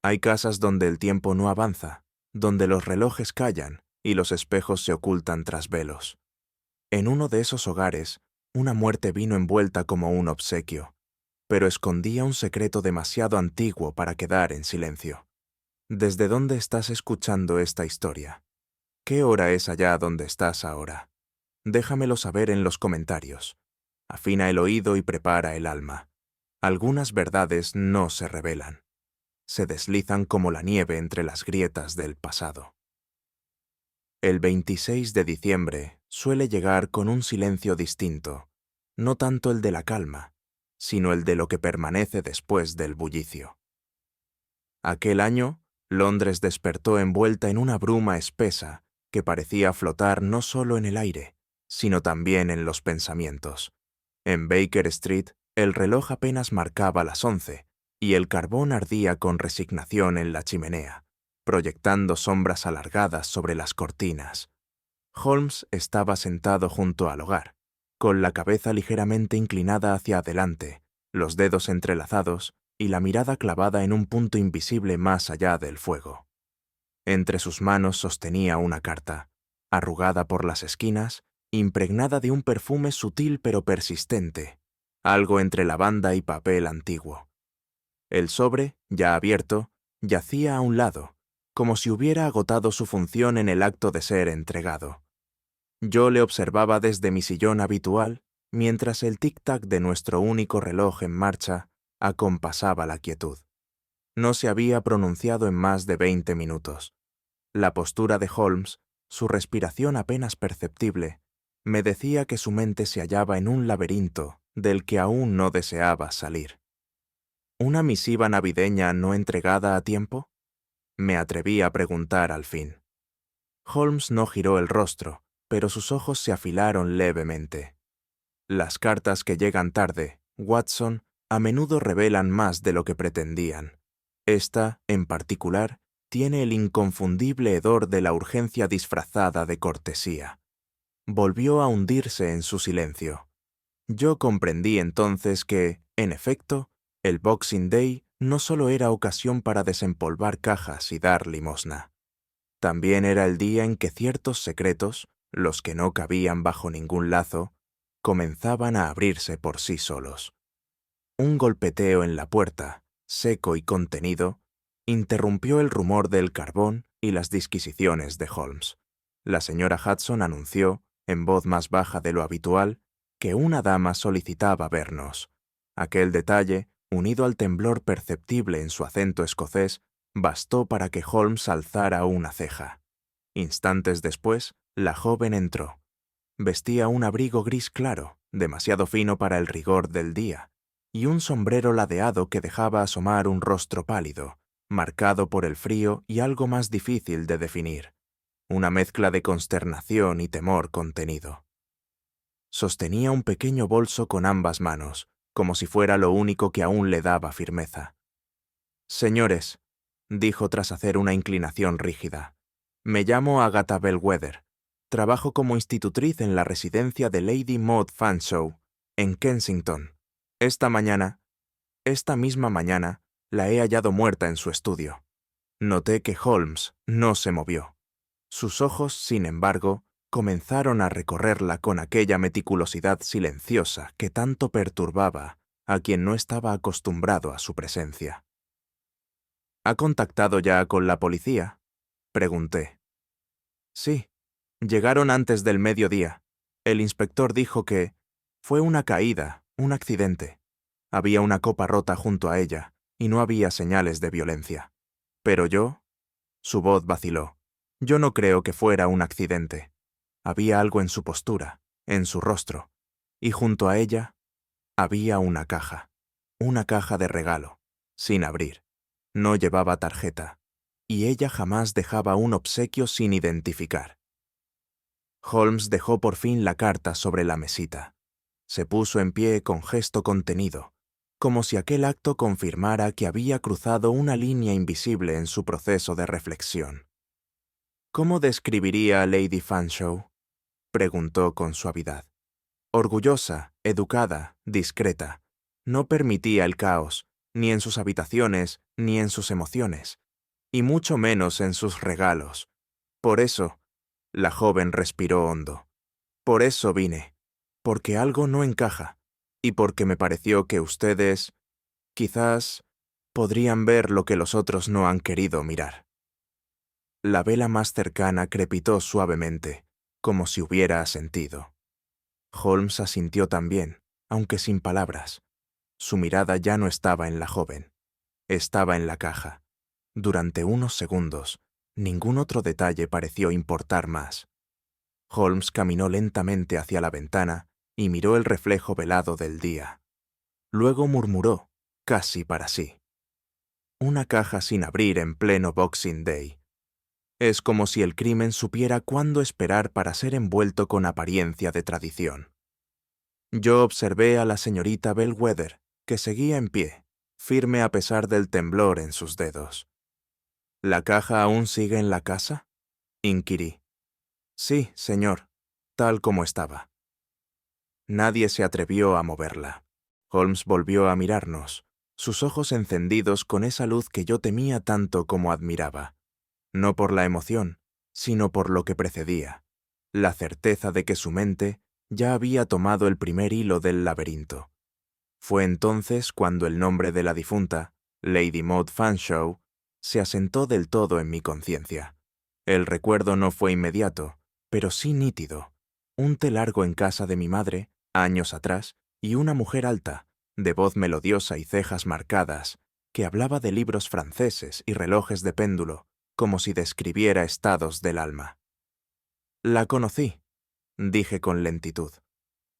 Hay casas donde el tiempo no avanza, donde los relojes callan y los espejos se ocultan tras velos. En uno de esos hogares, una muerte vino envuelta como un obsequio, pero escondía un secreto demasiado antiguo para quedar en silencio. ¿Desde dónde estás escuchando esta historia? ¿Qué hora es allá donde estás ahora? Déjamelo saber en los comentarios. Afina el oído y prepara el alma. Algunas verdades no se revelan. Se deslizan como la nieve entre las grietas del pasado. El 26 de diciembre suele llegar con un silencio distinto, no tanto el de la calma, sino el de lo que permanece después del bullicio. Aquel año, Londres despertó envuelta en una bruma espesa que parecía flotar no solo en el aire, sino también en los pensamientos. En Baker Street, el reloj apenas marcaba las 11 y el carbón ardía con resignación en la chimenea, proyectando sombras alargadas sobre las cortinas. Holmes estaba sentado junto al hogar, con la cabeza ligeramente inclinada hacia adelante, los dedos entrelazados y la mirada clavada en un punto invisible más allá del fuego. Entre sus manos sostenía una carta, arrugada por las esquinas, impregnada de un perfume sutil pero persistente, algo entre lavanda y papel antiguo. El sobre, ya abierto, yacía a un lado, como si hubiera agotado su función en el acto de ser entregado. Yo le observaba desde mi sillón habitual, mientras el tic-tac de nuestro único reloj en marcha acompasaba la quietud. No se había pronunciado en más de 20 minutos. La postura de Holmes, su respiración apenas perceptible, me decía que su mente se hallaba en un laberinto del que aún no deseaba salir. ¿Una misiva navideña no entregada a tiempo? Me atreví a preguntar al fin. Holmes no giró el rostro, pero sus ojos se afilaron levemente. Las cartas que llegan tarde, Watson, a menudo revelan más de lo que pretendían. Esta, en particular, tiene el inconfundible hedor de la urgencia disfrazada de cortesía. Volvió a hundirse en su silencio. Yo comprendí entonces que, en efecto, el Boxing Day no solo era ocasión para desempolvar cajas y dar limosna. También era el día en que ciertos secretos, los que no cabían bajo ningún lazo, comenzaban a abrirse por sí solos. Un golpeteo en la puerta, seco y contenido, interrumpió el rumor del carbón y las disquisiciones de Holmes. La señora Hudson anunció, en voz más baja de lo habitual, que una dama solicitaba vernos. Aquel detalle, unido al temblor perceptible en su acento escocés, bastó para que Holmes alzara una ceja. Instantes después, la joven entró. Vestía un abrigo gris claro, demasiado fino para el rigor del día, y un sombrero ladeado que dejaba asomar un rostro pálido, marcado por el frío y algo más difícil de definir, una mezcla de consternación y temor contenido. Sostenía un pequeño bolso con ambas manos, como si fuera lo único que aún le daba firmeza. «Señores», dijo tras hacer una inclinación rígida, «me llamo Agatha Bellwether. Trabajo como institutriz en la residencia de Lady Maud Fanshawe, en Kensington. Esta misma mañana, la he hallado muerta en su estudio». Noté que Holmes no se movió. Sus ojos, sin embargo, comenzaron a recorrerla con aquella meticulosidad silenciosa que tanto perturbaba a quien no estaba acostumbrado a su presencia. «¿Ha contactado ya con la policía?», pregunté. «Sí, llegaron antes del mediodía. El inspector dijo que fue una caída, un accidente. Había una copa rota junto a ella y no había señales de violencia. Pero yo...». Su voz vaciló. «Yo no creo que fuera un accidente. Había algo en su postura, en su rostro, y junto a ella había una caja de regalo, sin abrir. No llevaba tarjeta, y ella jamás dejaba un obsequio sin identificar». Holmes dejó por fin la carta sobre la mesita. Se puso en pie con gesto contenido, como si aquel acto confirmara que había cruzado una línea invisible en su proceso de reflexión. «¿Cómo describiría a Lady Fanshawe?», preguntó con suavidad. «Orgullosa, educada, discreta. No permitía el caos, ni en sus habitaciones, ni en sus emociones, y mucho menos en sus regalos. Por eso, la joven respiró hondo. Por eso vine, porque algo no encaja, y porque me pareció que ustedes, quizás, podrían ver lo que los otros no han querido mirar. La vela más cercana crepitó suavemente, como si hubiera asentido. Holmes asintió también, aunque sin palabras. Su mirada ya no estaba en la joven, estaba en la caja. Durante unos segundos, ningún otro detalle pareció importar más. Holmes caminó lentamente hacia la ventana y miró el reflejo velado del día. Luego murmuró, casi para sí: una caja sin abrir en pleno Boxing Day. Es como si el crimen supiera cuándo esperar para ser envuelto con apariencia de tradición. Yo observé a la señorita Bellwether, que seguía en pie, firme a pesar del temblor en sus dedos. ¿La caja aún sigue en la casa?, inquirí. Sí, señor, tal como estaba. Nadie se atrevió a moverla. Holmes volvió a mirarnos, sus ojos encendidos con esa luz que yo temía tanto como admiraba. No por la emoción, sino por lo que precedía, la certeza de que su mente ya había tomado el primer hilo del laberinto. Fue entonces cuando el nombre de la difunta, Lady Maud Fanshawe, se asentó del todo en mi conciencia. El recuerdo no fue inmediato, pero sí nítido. Un té largo en casa de mi madre, años atrás, y una mujer alta, de voz melodiosa y cejas marcadas, que hablaba de libros franceses y relojes de péndulo, como si describiera estados del alma. La conocí, dije con lentitud.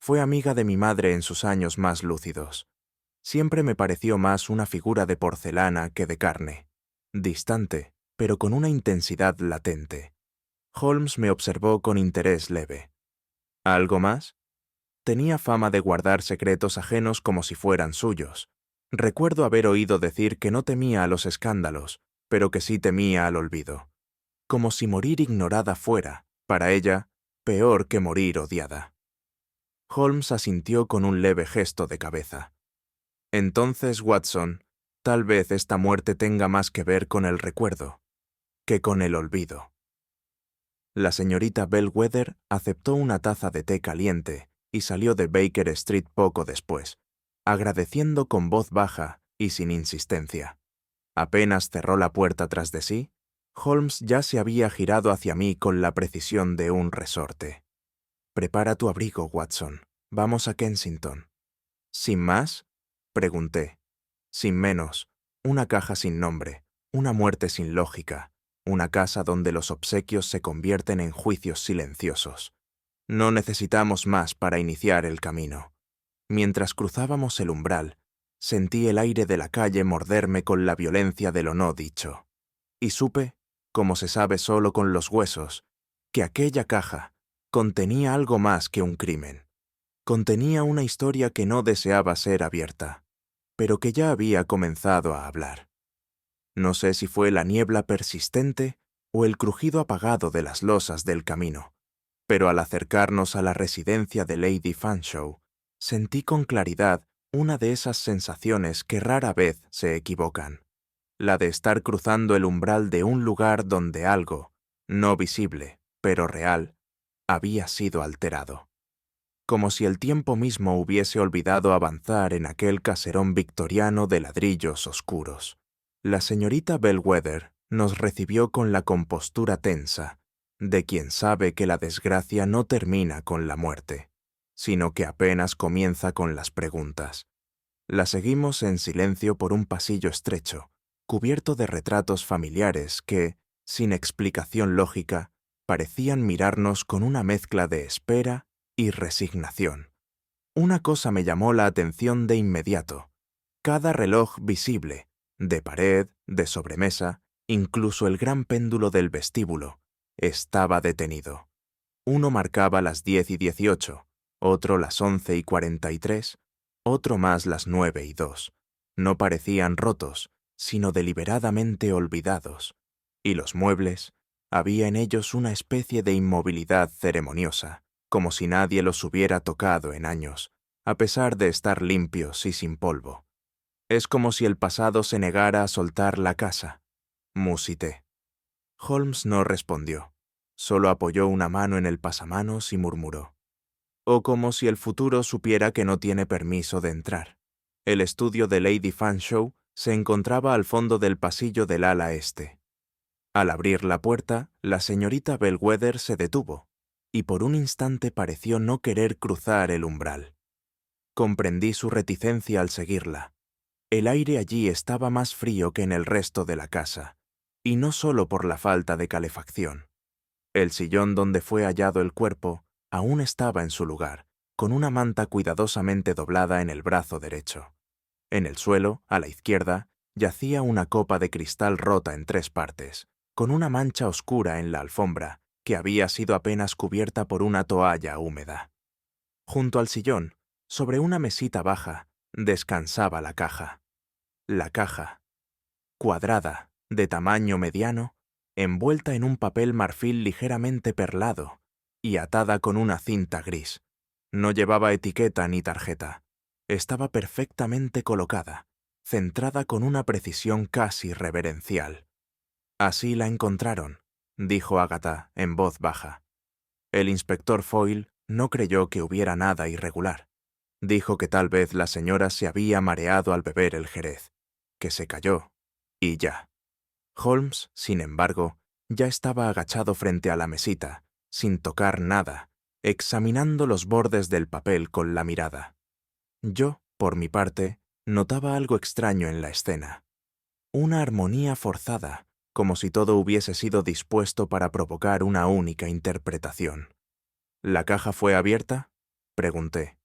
Fue amiga de mi madre en sus años más lúcidos. Siempre me pareció más una figura de porcelana que de carne, distante, pero con una intensidad latente. Holmes me observó con interés leve. ¿Algo más? Tenía fama de guardar secretos ajenos como si fueran suyos. Recuerdo haber oído decir que no temía a los escándalos, pero que sí temía al olvido. Como si morir ignorada fuera, para ella, peor que morir odiada. Holmes asintió con un leve gesto de cabeza. Entonces, Watson, tal vez esta muerte tenga más que ver con el recuerdo que con el olvido. La señorita Bellwether aceptó una taza de té caliente y salió de Baker Street poco después, agradeciendo con voz baja y sin insistencia. Apenas cerró la puerta tras de sí, Holmes ya se había girado hacia mí con la precisión de un resorte. «Prepara tu abrigo, Watson. Vamos a Kensington». «¿Sin más?», pregunté. «Sin menos. Una caja sin nombre, una muerte sin lógica, una casa donde los obsequios se convierten en juicios silenciosos. No necesitamos más para iniciar el camino». Mientras cruzábamos el umbral, sentí el aire de la calle morderme con la violencia de lo no dicho. Y supe, como se sabe solo con los huesos, que aquella caja contenía algo más que un crimen. Contenía una historia que no deseaba ser abierta, pero que ya había comenzado a hablar. No sé si fue la niebla persistente o el crujido apagado de las losas del camino, pero al acercarnos a la residencia de Lady Fanshawe, sentí con claridad una de esas sensaciones que rara vez se equivocan, la de estar cruzando el umbral de un lugar donde algo, no visible, pero real, había sido alterado. Como si el tiempo mismo hubiese olvidado avanzar en aquel caserón victoriano de ladrillos oscuros. La señorita Bellwether nos recibió con la compostura tensa de quien sabe que la desgracia no termina con la muerte, sino que apenas comienza con las preguntas. La seguimos en silencio por un pasillo estrecho, cubierto de retratos familiares que, sin explicación lógica, parecían mirarnos con una mezcla de espera y resignación. Una cosa me llamó la atención de inmediato. Cada reloj visible, de pared, de sobremesa, incluso el gran péndulo del vestíbulo, estaba detenido. Uno marcaba las 10:18, otro las 11:43, otro más las 9:02. No parecían rotos, sino deliberadamente olvidados, y los muebles, había en ellos una especie de inmovilidad ceremoniosa, como si nadie los hubiera tocado en años, a pesar de estar limpios y sin polvo. Es como si el pasado se negara a soltar la casa, musité. Holmes no respondió. Solo apoyó una mano en el pasamanos y murmuró. O como si el futuro supiera que no tiene permiso de entrar. El estudio de Lady Fanshawe se encontraba al fondo del pasillo del ala este. Al abrir la puerta, la señorita Bellwether se detuvo, y por un instante pareció no querer cruzar el umbral. Comprendí su reticencia al seguirla. El aire allí estaba más frío que en el resto de la casa, y no solo por la falta de calefacción. El sillón donde fue hallado el cuerpo aún estaba en su lugar, con una manta cuidadosamente doblada en el brazo derecho. En el suelo, a la izquierda, yacía una copa de cristal rota en 3 partes, con una mancha oscura en la alfombra, que había sido apenas cubierta por una toalla húmeda. Junto al sillón, sobre una mesita baja, descansaba la caja. La caja, cuadrada, de tamaño mediano, envuelta en un papel marfil ligeramente perlado y atada con una cinta gris. No llevaba etiqueta ni tarjeta. Estaba perfectamente colocada, centrada con una precisión casi reverencial. «Así la encontraron», dijo Agatha en voz baja. El inspector Foyle no creyó que hubiera nada irregular. Dijo que tal vez la señora se había mareado al beber el jerez, que se cayó, y ya. Holmes, sin embargo, ya estaba agachado frente a la mesita, sin tocar nada, examinando los bordes del papel con la mirada. Yo, por mi parte, notaba algo extraño en la escena. Una armonía forzada, como si todo hubiese sido dispuesto para provocar una única interpretación. ¿La caja fue abierta?, pregunté.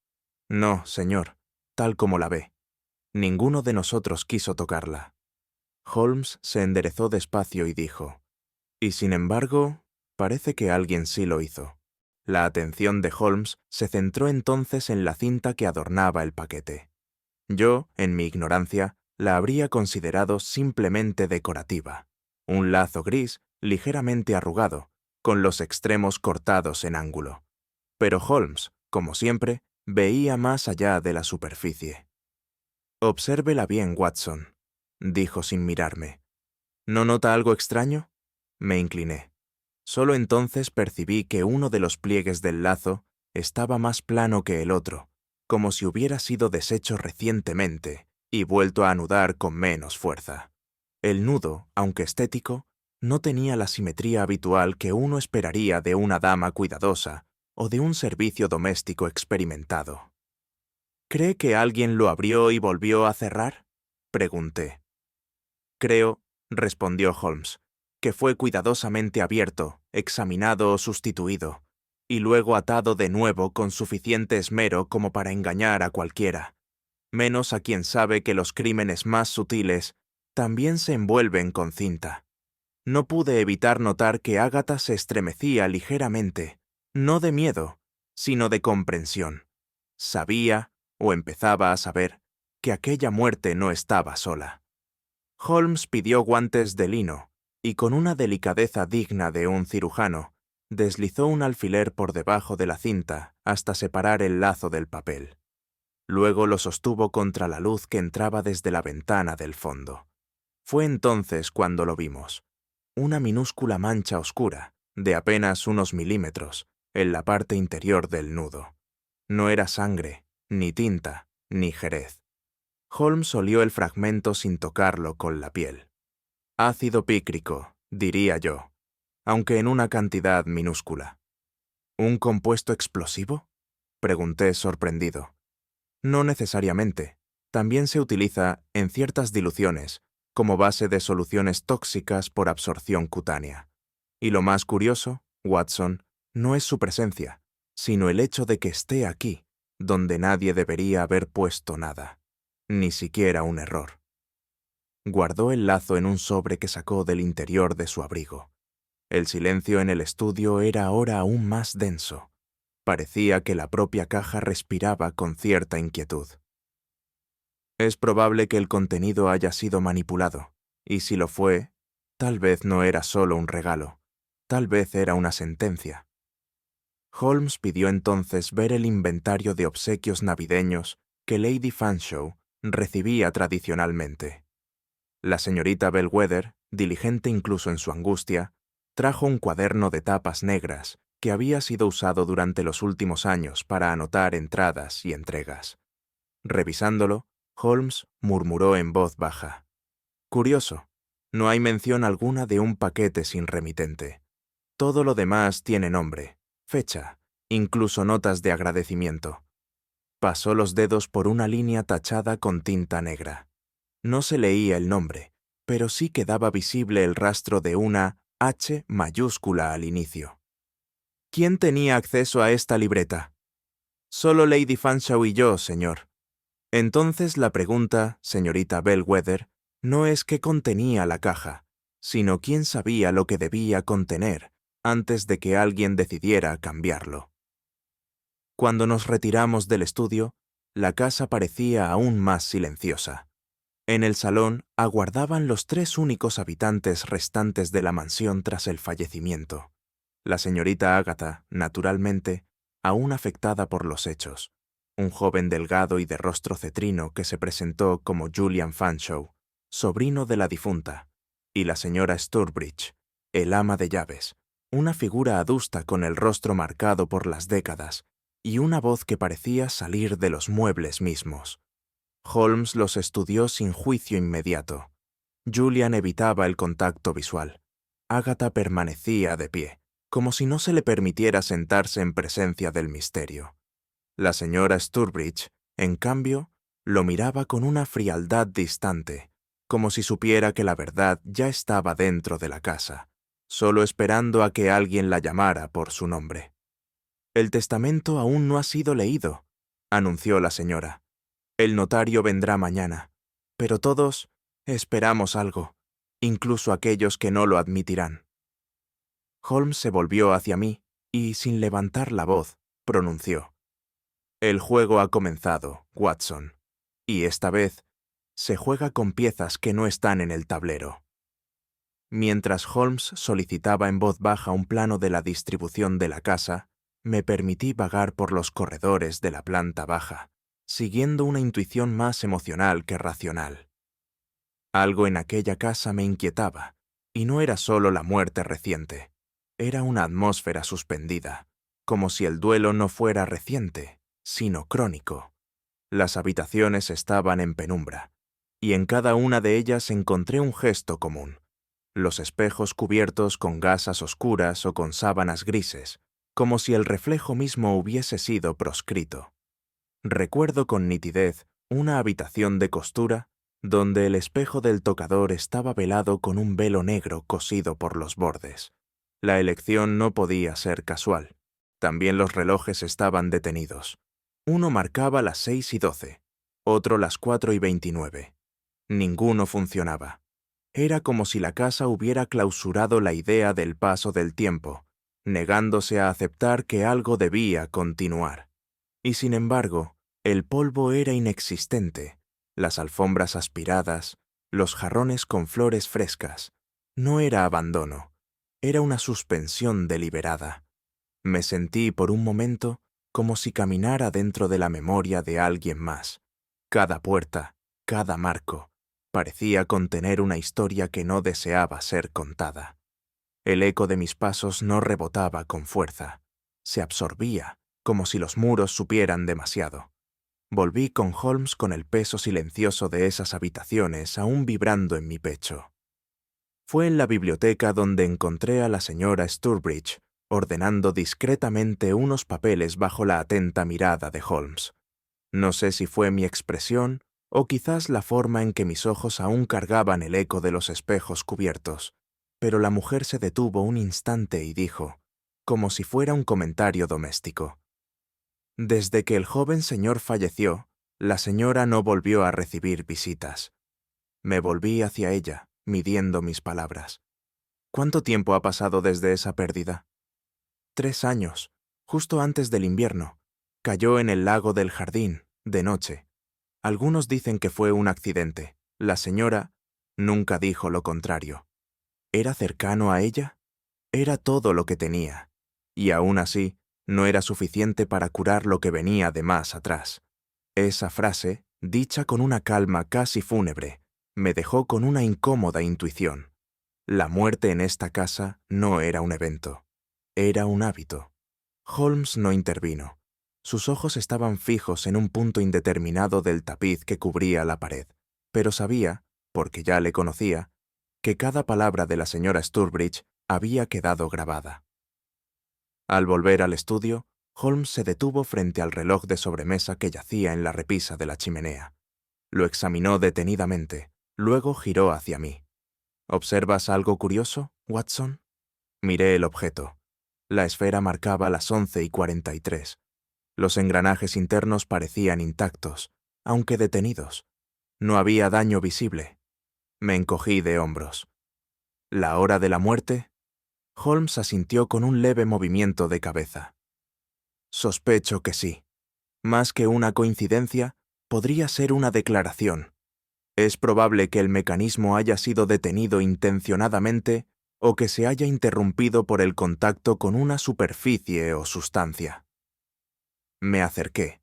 No, señor, tal como la ve. Ninguno de nosotros quiso tocarla. Holmes se enderezó despacio y dijo, y sin embargo, parece que alguien sí lo hizo. La atención de Holmes se centró entonces en la cinta que adornaba el paquete. Yo, en mi ignorancia, la habría considerado simplemente decorativa. Un lazo gris, ligeramente arrugado, con los extremos cortados en ángulo. Pero Holmes, como siempre, veía más allá de la superficie. «Obsérvela bien, Watson», dijo sin mirarme. «¿No nota algo extraño?». Me incliné. Solo entonces percibí que uno de los pliegues del lazo estaba más plano que el otro, como si hubiera sido deshecho recientemente y vuelto a anudar con menos fuerza. El nudo, aunque estético, no tenía la simetría habitual que uno esperaría de una dama cuidadosa o de un servicio doméstico experimentado. «¿Cree que alguien lo abrió y volvió a cerrar?», pregunté. «Creo», respondió Holmes, «que fue cuidadosamente abierto, examinado o sustituido, y luego atado de nuevo con suficiente esmero como para engañar a cualquiera, menos a quien sabe que los crímenes más sutiles también se envuelven con cinta». No pude evitar notar que Agatha se estremecía ligeramente, no de miedo, sino de comprensión. Sabía, o empezaba a saber, que aquella muerte no estaba sola. Holmes pidió guantes de lino, y con una delicadeza digna de un cirujano, deslizó un alfiler por debajo de la cinta hasta separar el lazo del papel. Luego lo sostuvo contra la luz que entraba desde la ventana del fondo. Fue entonces cuando lo vimos. Una minúscula mancha oscura, de apenas unos milímetros, en la parte interior del nudo. No era sangre, ni tinta, ni jerez. Holmes olió el fragmento sin tocarlo con la piel. Ácido pícrico, diría yo, aunque en una cantidad minúscula. ¿Un compuesto explosivo?, pregunté sorprendido. No necesariamente. También se utiliza, en ciertas diluciones, como base de soluciones tóxicas por absorción cutánea. Y lo más curioso, Watson, no es su presencia, sino el hecho de que esté aquí, donde nadie debería haber puesto nada, ni siquiera un error. Guardó el lazo en un sobre que sacó del interior de su abrigo. El silencio en el estudio era ahora aún más denso. Parecía que la propia caja respiraba con cierta inquietud. Es probable que el contenido haya sido manipulado, y si lo fue, tal vez no era solo un regalo, tal vez era una sentencia. Holmes pidió entonces ver el inventario de obsequios navideños que Lady Fanshawe recibía tradicionalmente. La señorita Bellwether, diligente incluso en su angustia, trajo un cuaderno de tapas negras que había sido usado durante los últimos años para anotar entradas y entregas. Revisándolo, Holmes murmuró en voz baja: «Curioso, no hay mención alguna de un paquete sin remitente. Todo lo demás tiene nombre, fecha, incluso notas de agradecimiento». Pasó los dedos por una línea tachada con tinta negra. No se leía el nombre, pero sí quedaba visible el rastro de una H mayúscula al inicio. ¿Quién tenía acceso a esta libreta? Solo Lady Fanshawe y yo, señor. Entonces la pregunta, señorita Bellwether, no es qué contenía la caja, sino quién sabía lo que debía contener antes de que alguien decidiera cambiarlo. Cuando nos retiramos del estudio, la casa parecía aún más silenciosa. En el salón aguardaban los 3 únicos habitantes restantes de la mansión tras el fallecimiento. La señorita Agatha, naturalmente, aún afectada por los hechos, un joven delgado y de rostro cetrino que se presentó como Julian Fanshawe, sobrino de la difunta, y la señora Sturbridge, el ama de llaves, una figura adusta con el rostro marcado por las décadas y una voz que parecía salir de los muebles mismos. Holmes los estudió sin juicio inmediato. Julian evitaba el contacto visual. Agatha permanecía de pie, como si no se le permitiera sentarse en presencia del misterio. La señora Sturbridge, en cambio, lo miraba con una frialdad distante, como si supiera que la verdad ya estaba dentro de la casa, solo esperando a que alguien la llamara por su nombre. «El testamento aún no ha sido leído», anunció la señora. «El notario vendrá mañana, pero todos esperamos algo, incluso aquellos que no lo admitirán». Holmes se volvió hacia mí y, sin levantar la voz, pronunció: «El juego ha comenzado, Watson, y esta vez se juega con piezas que no están en el tablero». Mientras Holmes solicitaba en voz baja un plano de la distribución de la casa, me permití vagar por los corredores de la planta baja, siguiendo una intuición más emocional que racional. Algo en aquella casa me inquietaba, y no era solo la muerte reciente. Era una atmósfera suspendida, como si el duelo no fuera reciente, sino crónico. Las habitaciones estaban en penumbra, y en cada una de ellas encontré un gesto común: los espejos cubiertos con gasas oscuras o con sábanas grises, como si el reflejo mismo hubiese sido proscrito. Recuerdo con nitidez una habitación de costura donde el espejo del tocador estaba velado con un velo negro cosido por los bordes. La elección no podía ser casual. También los relojes estaban detenidos. Uno marcaba las 6:12, otro las 4:29. Ninguno funcionaba. Era como si la casa hubiera clausurado la idea del paso del tiempo, negándose a aceptar que algo debía continuar. Y sin embargo, el polvo era inexistente, las alfombras aspiradas, los jarrones con flores frescas. No era abandono, era una suspensión deliberada. Me sentí por un momento como si caminara dentro de la memoria de alguien más. Cada puerta, cada marco, parecía contener una historia que no deseaba ser contada. El eco de mis pasos no rebotaba con fuerza, se absorbía, como si los muros supieran demasiado. Volví con Holmes con el peso silencioso de esas habitaciones aún vibrando en mi pecho. Fue en la biblioteca donde encontré a la señora Sturbridge ordenando discretamente unos papeles bajo la atenta mirada de Holmes. No sé si fue mi expresión o quizás la forma en que mis ojos aún cargaban el eco de los espejos cubiertos, pero la mujer se detuvo un instante y dijo, como si fuera un comentario doméstico: «Desde que el joven señor falleció, la señora no volvió a recibir visitas». Me volví hacia ella, midiendo mis palabras. «¿Cuánto tiempo ha pasado desde esa pérdida?» 3 años, justo antes del invierno. Cayó en el lago del jardín, de noche. Algunos dicen que fue un accidente. La señora nunca dijo lo contrario. ¿Era cercano a ella? Era todo lo que tenía. Y aún así, no era suficiente para curar lo que venía de más atrás. Esa frase, dicha con una calma casi fúnebre, me dejó con una incómoda intuición. La muerte en esta casa no era un evento, era un hábito. Holmes no intervino. Sus ojos estaban fijos en un punto indeterminado del tapiz que cubría la pared, pero sabía, porque ya le conocía, que cada palabra de la señora Sturbridge había quedado grabada. Al volver al estudio, Holmes se detuvo frente al reloj de sobremesa que yacía en la repisa de la chimenea. Lo examinó detenidamente, luego giró hacia mí. ¿Observas algo curioso, Watson? Miré el objeto. La esfera marcaba las 11:43. Los engranajes internos parecían intactos, aunque detenidos. No había daño visible. Me encogí de hombros. ¿La hora de la muerte? Holmes asintió con un leve movimiento de cabeza. Sospecho que sí. Más que una coincidencia, podría ser una declaración. Es probable que el mecanismo haya sido detenido intencionadamente o que se haya interrumpido por el contacto con una superficie o sustancia. Me acerqué.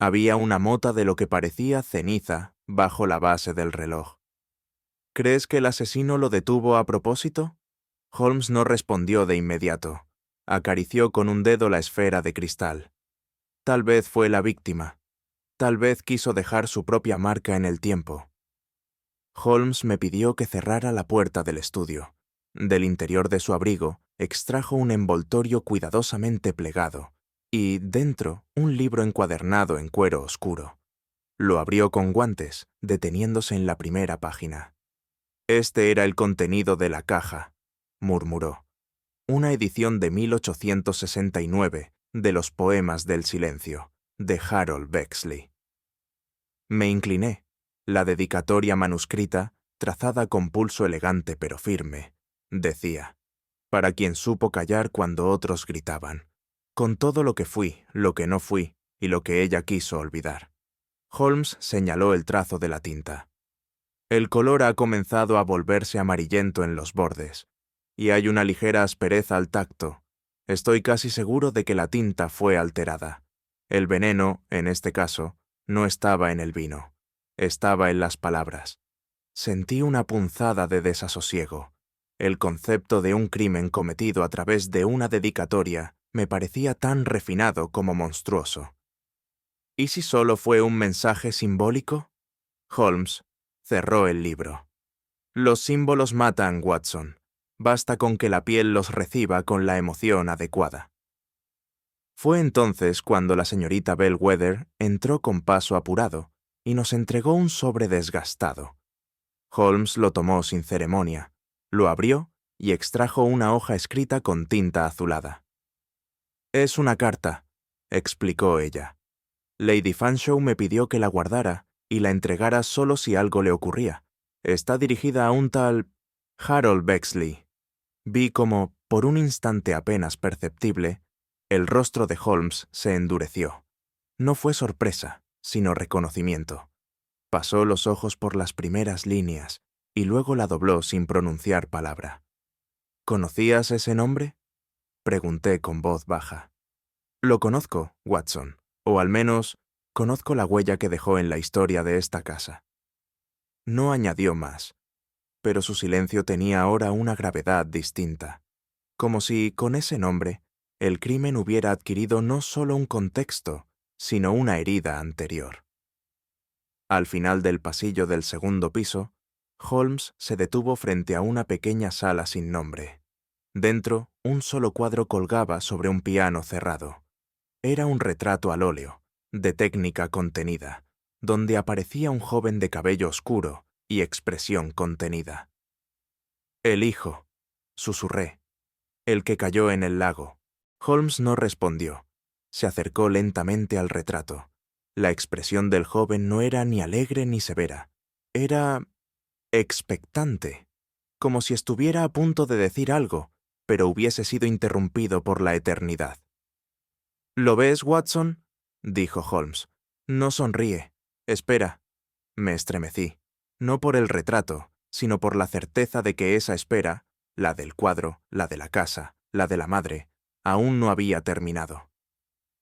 Había una mota de lo que parecía ceniza bajo la base del reloj. ¿Crees que el asesino lo detuvo a propósito? Holmes no respondió de inmediato. Acarició con un dedo la esfera de cristal. Tal vez fue la víctima. Tal vez quiso dejar su propia marca en el tiempo. Holmes me pidió que cerrara la puerta del estudio. Del interior de su abrigo extrajo un envoltorio cuidadosamente plegado y, dentro, un libro encuadernado en cuero oscuro. Lo abrió con guantes, deteniéndose en la primera página. Este era el contenido de la caja, murmuró. Una edición de 1869 de los Poemas del Silencio, de Harold Bexley. Me incliné. La dedicatoria manuscrita, trazada con pulso elegante pero firme, decía: para quien supo callar cuando otros gritaban, con todo lo que fui, lo que no fui y lo que ella quiso olvidar. Holmes señaló el trazo de la tinta. El color ha comenzado a volverse amarillento en los bordes, y hay una ligera aspereza al tacto. Estoy casi seguro de que la tinta fue alterada. El veneno, en este caso, no estaba en el vino. Estaba en las palabras. Sentí una punzada de desasosiego. El concepto de un crimen cometido a través de una dedicatoria me parecía tan refinado como monstruoso. ¿Y si solo fue un mensaje simbólico? Holmes cerró el libro. Los símbolos matan, Watson. Basta con que la piel los reciba con la emoción adecuada. Fue entonces cuando la señorita Bellwether entró con paso apurado y nos entregó un sobre desgastado. Holmes lo tomó sin ceremonia, lo abrió y extrajo una hoja escrita con tinta azulada. «Es una carta», explicó ella. «Lady Fanshawe me pidió que la guardara y la entregara solo si algo le ocurría. Está dirigida a un tal Harold Bexley». Vi como, por un instante apenas perceptible, el rostro de Holmes se endureció. No fue sorpresa, sino reconocimiento. Pasó los ojos por las primeras líneas y luego la dobló sin pronunciar palabra. ¿Conocías ese nombre?, pregunté con voz baja. Lo conozco, Watson, o al menos conozco la huella que dejó en la historia de esta casa. No añadió más, pero su silencio tenía ahora una gravedad distinta, como si, con ese nombre, el crimen hubiera adquirido no solo un contexto, sino una herida anterior. Al final del pasillo del segundo piso, Holmes se detuvo frente a una pequeña sala sin nombre. Dentro, un solo cuadro colgaba sobre un piano cerrado. Era un retrato al óleo, de técnica contenida, donde aparecía un joven de cabello oscuro y expresión contenida. «El hijo», susurré. «El que cayó en el lago». Holmes no respondió. Se acercó lentamente al retrato. La expresión del joven no era ni alegre ni severa. Era expectante, como si estuviera a punto de decir algo, pero hubiese sido interrumpido por la eternidad. «¿Lo ves, Watson?», dijo Holmes. «No sonríe. Espera». Me estremecí, no por el retrato, sino por la certeza de que esa espera, la del cuadro, la de la casa, la de la madre, aún no había terminado.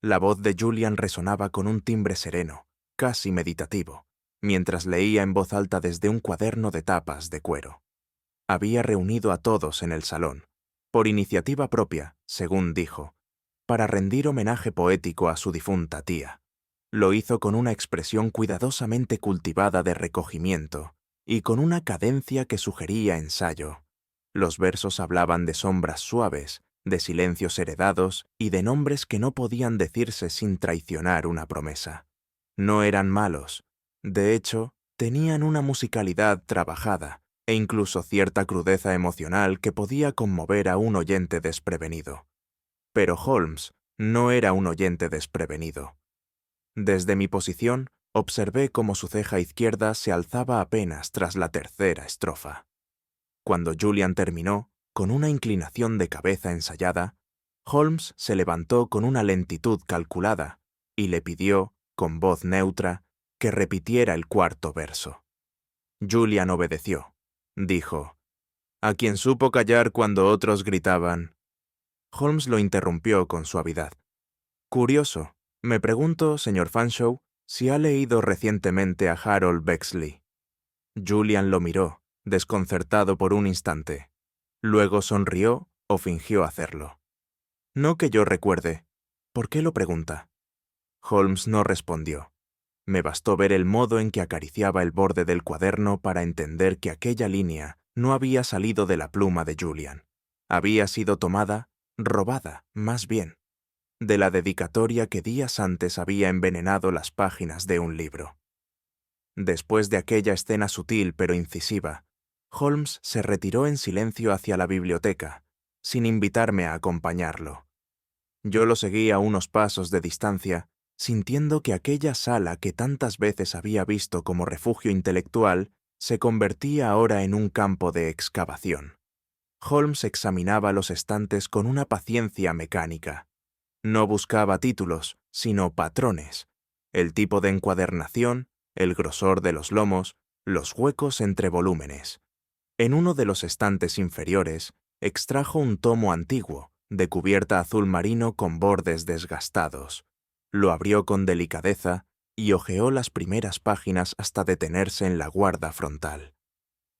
La voz de Julian resonaba con un timbre sereno, casi meditativo, mientras leía en voz alta desde un cuaderno de tapas de cuero. Había reunido a todos en el salón, por iniciativa propia, según dijo, para rendir homenaje poético a su difunta tía. Lo hizo con una expresión cuidadosamente cultivada de recogimiento y con una cadencia que sugería ensayo. Los versos hablaban de sombras suaves, de silencios heredados y de nombres que no podían decirse sin traicionar una promesa. No eran malos. De hecho, tenían una musicalidad trabajada e incluso cierta crudeza emocional que podía conmover a un oyente desprevenido. Pero Holmes no era un oyente desprevenido. Desde mi posición, observé cómo su ceja izquierda se alzaba apenas tras la tercera estrofa. Cuando Julian terminó, con una inclinación de cabeza ensayada, Holmes se levantó con una lentitud calculada y le pidió, con voz neutra, que repitiera el cuarto verso. Julian obedeció. Dijo, «A quien supo callar cuando otros gritaban». Holmes lo interrumpió con suavidad. «Curioso. Me pregunto, señor Fanshawe, si ha leído recientemente a Harold Bexley». Julian lo miró, desconcertado por un instante. Luego sonrió o fingió hacerlo. «No que yo recuerde. ¿Por qué lo pregunta?» Holmes no respondió. Me bastó ver el modo en que acariciaba el borde del cuaderno para entender que aquella línea no había salido de la pluma de Julian. Había sido tomada, robada, más bien, de la dedicatoria que días antes había envenenado las páginas de un libro. Después de aquella escena sutil pero incisiva, Holmes se retiró en silencio hacia la biblioteca, sin invitarme a acompañarlo. Yo lo seguí a unos pasos de distancia, sintiendo que aquella sala que tantas veces había visto como refugio intelectual se convertía ahora en un campo de excavación. Holmes examinaba los estantes con una paciencia mecánica. No buscaba títulos, sino patrones, el tipo de encuadernación, el grosor de los lomos, los huecos entre volúmenes. En uno de los estantes inferiores, extrajo un tomo antiguo, de cubierta azul marino con bordes desgastados. Lo abrió con delicadeza y hojeó las primeras páginas hasta detenerse en la guarda frontal.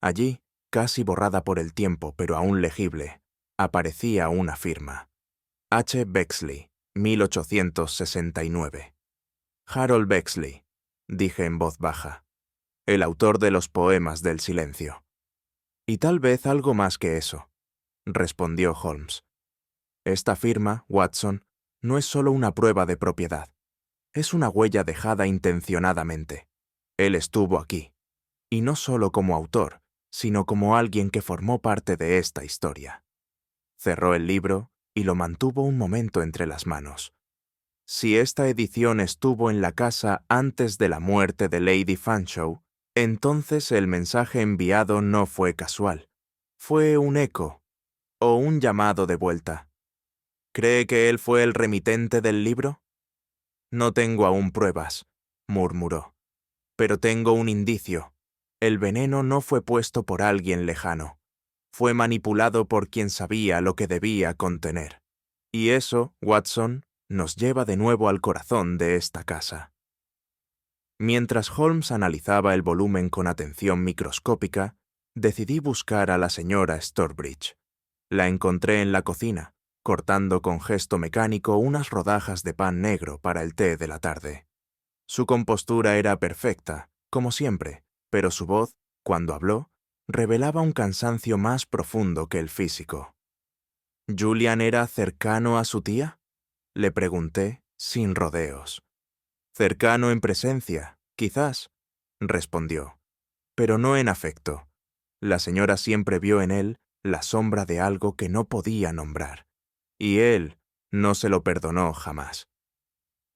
Allí, casi borrada por el tiempo pero aún legible, aparecía una firma. H. Bexley, 1869. Harold Bexley, dije en voz baja, el autor de los poemas del silencio. Y tal vez algo más que eso, respondió Holmes. Esta firma, Watson, no es solo una prueba de propiedad. Es una huella dejada intencionadamente. Él estuvo aquí, y no solo como autor, sino como alguien que formó parte de esta historia. Cerró el libro y lo mantuvo un momento entre las manos. Si esta edición estuvo en la casa antes de la muerte de Lady Fanshawe, entonces el mensaje enviado no fue casual. Fue un eco, o un llamado de vuelta. ¿Cree que él fue el remitente del libro? No tengo aún pruebas, murmuró. Pero tengo un indicio. El veneno no fue puesto por alguien lejano. Fue manipulado por quien sabía lo que debía contener. Y eso, Watson, nos lleva de nuevo al corazón de esta casa. Mientras Holmes analizaba el volumen con atención microscópica, decidí buscar a la señora Storbridge. La encontré en la cocina, cortando con gesto mecánico unas rodajas de pan negro para el té de la tarde. Su compostura era perfecta, como siempre, pero su voz, cuando habló, revelaba un cansancio más profundo que el físico. ¿Julian era cercano a su tía?, le pregunté, sin rodeos. Cercano en presencia, quizás, respondió, pero no en afecto. La señora siempre vio en él la sombra de algo que no podía nombrar, y él no se lo perdonó jamás.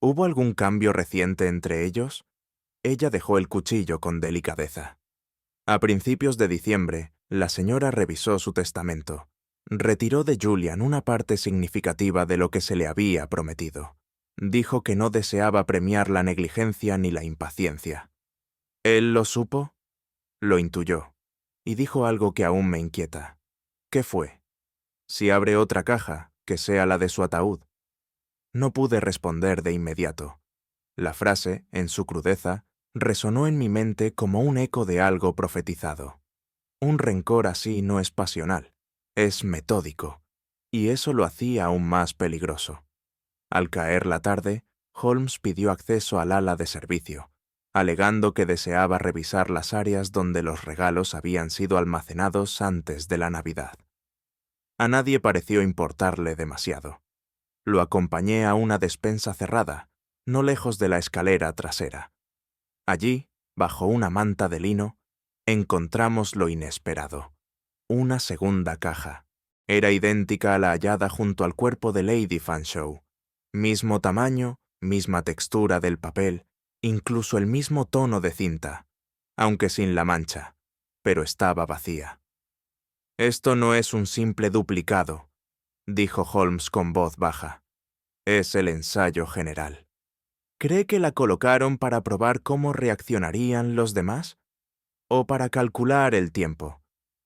¿Hubo algún cambio reciente entre ellos? Ella dejó el cuchillo con delicadeza. A principios de diciembre, la señora revisó su testamento. Retiró de Julian una parte significativa de lo que se le había prometido. Dijo que no deseaba premiar la negligencia ni la impaciencia. ¿Él lo supo? Lo intuyó, y dijo algo que aún me inquieta. ¿Qué fue? Si abre otra caja, que sea la de su ataúd. No pude responder de inmediato. La frase, en su crudeza, Resonó en mi mente como un eco de algo profetizado. Un rencor así no es pasional, es metódico, y eso lo hacía aún más peligroso. Al caer la tarde, Holmes pidió acceso al ala de servicio, alegando que deseaba revisar las áreas donde los regalos habían sido almacenados antes de la Navidad. A nadie pareció importarle demasiado. Lo acompañé a una despensa cerrada, no lejos de la escalera trasera. Allí, bajo una manta de lino, encontramos lo inesperado. Una segunda caja. Era idéntica a la hallada junto al cuerpo de Lady Fanshawe. Mismo tamaño, misma textura del papel, incluso el mismo tono de cinta, aunque sin la mancha, pero estaba vacía. «Esto no es un simple duplicado», dijo Holmes con voz baja. «Es el ensayo general». ¿Cree que la colocaron para probar cómo reaccionarían los demás? ¿O para calcular el tiempo?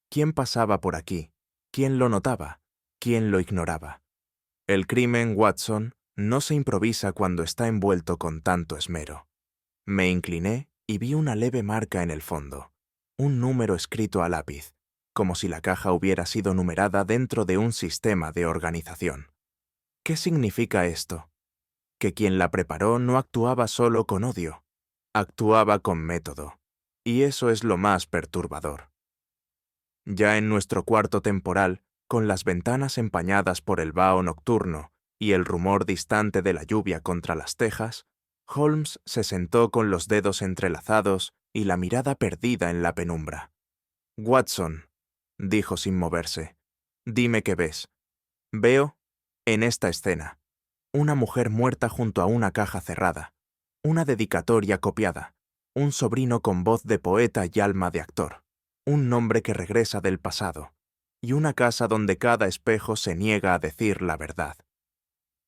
¿Quién pasaba por aquí? ¿Quién lo notaba? ¿Quién lo ignoraba? El crimen, Watson, no se improvisa cuando está envuelto con tanto esmero. Me incliné y vi una leve marca en el fondo, un número escrito a lápiz, como si la caja hubiera sido numerada dentro de un sistema de organización. ¿Qué significa esto? Que quien la preparó no actuaba solo con odio, actuaba con método, y eso es lo más perturbador. Ya en nuestro cuarto temporal, con las ventanas empañadas por el vaho nocturno y el rumor distante de la lluvia contra las tejas, Holmes se sentó con los dedos entrelazados y la mirada perdida en la penumbra. «Watson», dijo sin moverse, «dime qué ves». «Veo, en esta escena, una mujer muerta junto a una caja cerrada, una dedicatoria copiada, un sobrino con voz de poeta y alma de actor, un nombre que regresa del pasado, y una casa donde cada espejo se niega a decir la verdad».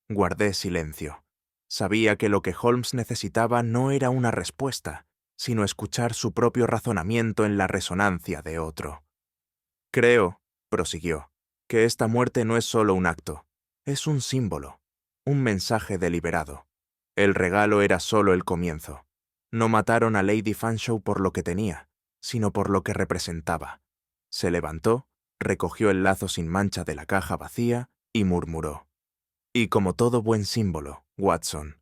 Guardé silencio. Sabía que lo que Holmes necesitaba no era una respuesta, sino escuchar su propio razonamiento en la resonancia de otro. «Creo», prosiguió, «que esta muerte no es solo un acto, es un símbolo, un mensaje deliberado. El regalo era solo el comienzo. No mataron a Lady Fanshawe por lo que tenía, sino por lo que representaba». Se levantó, recogió el lazo sin mancha de la caja vacía y murmuró: «Y como todo buen símbolo, Watson,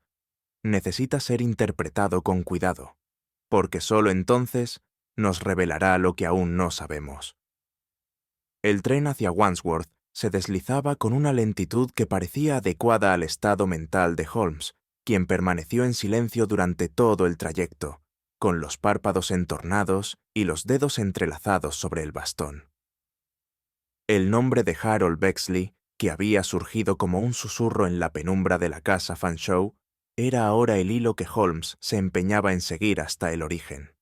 necesita ser interpretado con cuidado, porque solo entonces nos revelará lo que aún no sabemos». El tren hacia Wandsworth se deslizaba con una lentitud que parecía adecuada al estado mental de Holmes, quien permaneció en silencio durante todo el trayecto, con los párpados entornados y los dedos entrelazados sobre el bastón. El nombre de Harold Bexley, que había surgido como un susurro en la penumbra de la casa Fanshawe, era ahora el hilo que Holmes se empeñaba en seguir hasta el origen.